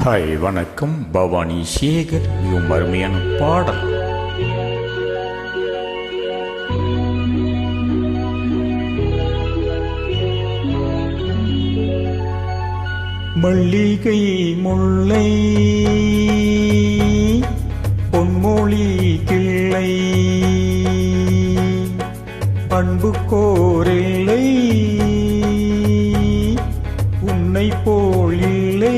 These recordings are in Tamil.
ஹாய் வணக்கம். பவானி சேகர். மிகவும் அருமையான பாடல். மல்லிகை முல்லை பொன்மொழி கிள்ளை அன்பு கோரில்லை உன்னை போல் இல்லை.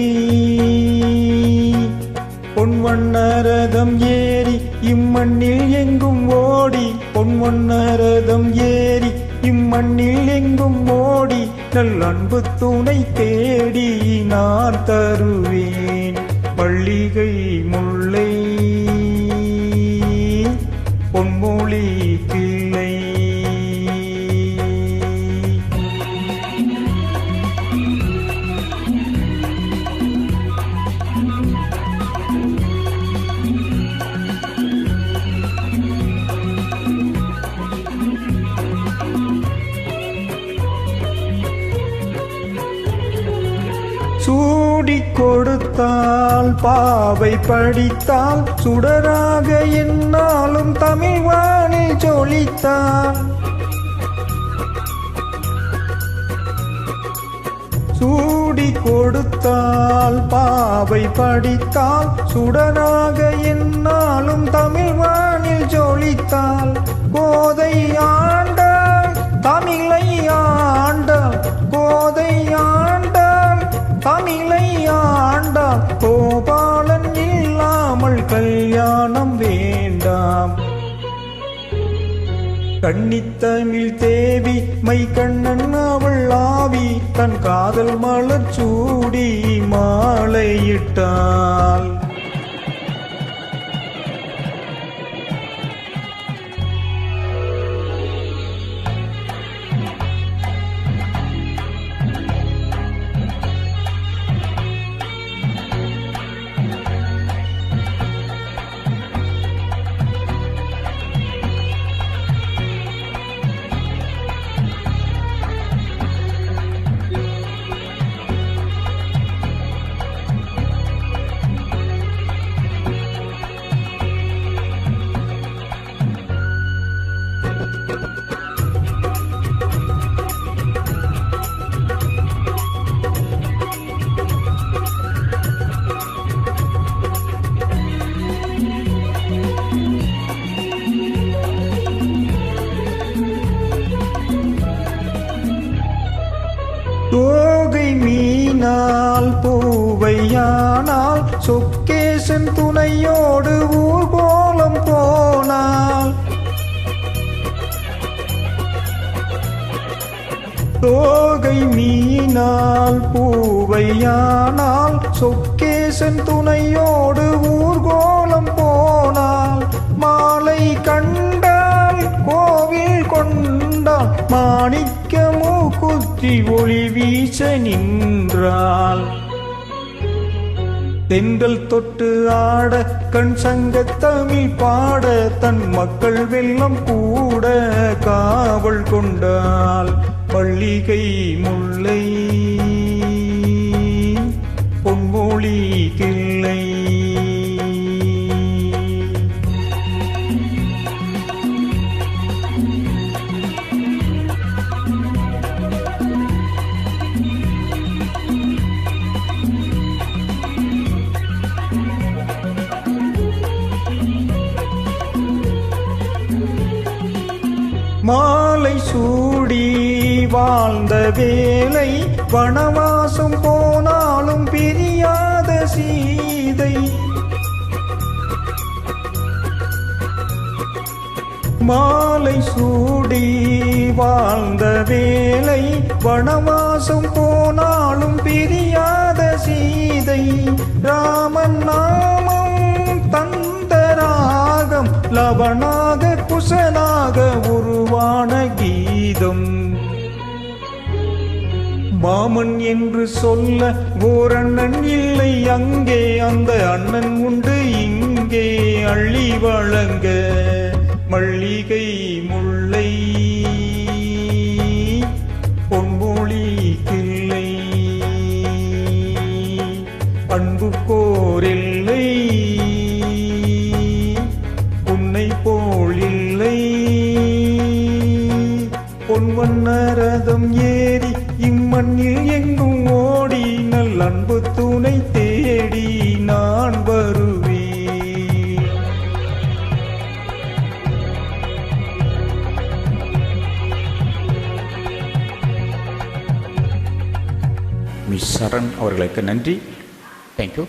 பொன்வண்ணரதம் ஏறி இம்மண்ணில் எங்கும் ஓடி பொன்வண்ணரதம் ஏறி இம்மண்ணில் எங்கும் ஓடி நல் அன்பு துணை தேடி நான் தருவேன். மல்லிகை முல்லை பொன்மொழி கிள்ளை. சூடி கொடுத்தால் பாவை படித்தால் சுடராக என்னாலும் தமிழ் வானில் ஜொலித்தால். சூடி கொடுத்தால் பாவை படித்தால் சுடராக என்னாலும் தமிழ் வானில் ஜொலித்தால். கோதை ஆண்டாள் தமிழை ஆண்டாள் கோதை ஆண்டாள் தமிழை ஆண்டாள். கோபாலன் இல்லாமல் கல்யாணம் வேண்டாம். கன்னித்தமிழ் தேவி மை கண்ணன் அவள் ஆவி தன் காதல் மலர் சூடி மாலையிட்டாள். தோகை மீனால் பூவையானால் சொக்கேசன் துணையோடு ஊர்கோலம் போனால். தோகை மீனால் பூவையானால் சொக்கேசன் துணையோடு ஊர்கோலம் போனால். மாலை கண்டால் கோவில் கொண்டால் மாணிக்கமோ குத்தி ஒளி வீச நின்றாள். தென்றல் தொட்டு ஆட கண் சங்கத் தமிழ் பாட தன் மக்கள் வெள்ளம் கூட காவல் கொண்டாள். மல்லிகை முல்லை பொன்மொழி கிள்ளை. மாலை சூடி வாழ்ந்த வேலை வனவாசம் போனாலும் பிரியாத சீதை. மாலை சூடி வாழ்ந்த வேலை வனவாசம் போனாலும் பிரியாத சீதை. ராமன் நாமம் தந்த ராகம் லவனாக குசனாக உருவான கீதம். மாமன் என்று சொல்ல ஓரண்ணன் இல்லை அங்கே, அந்த அண்ணன் உண்டு இங்கே அள்ளி வழங்க. மல்லிகை முல்லை பொன்மொழி கிள்ளை. அன்பு அன்புக்கோர் இல்லை, உன்னை போல் இல்லை. பொன்வண்ண ரதம் ஏறி இம்மண்ணில் எங்கும் ஓடி நல் அன்பு துணை தேடி நான் வருவேன். மிஸ் சரண் அவர்களுக்கு நன்றி. தேங்க்யூ.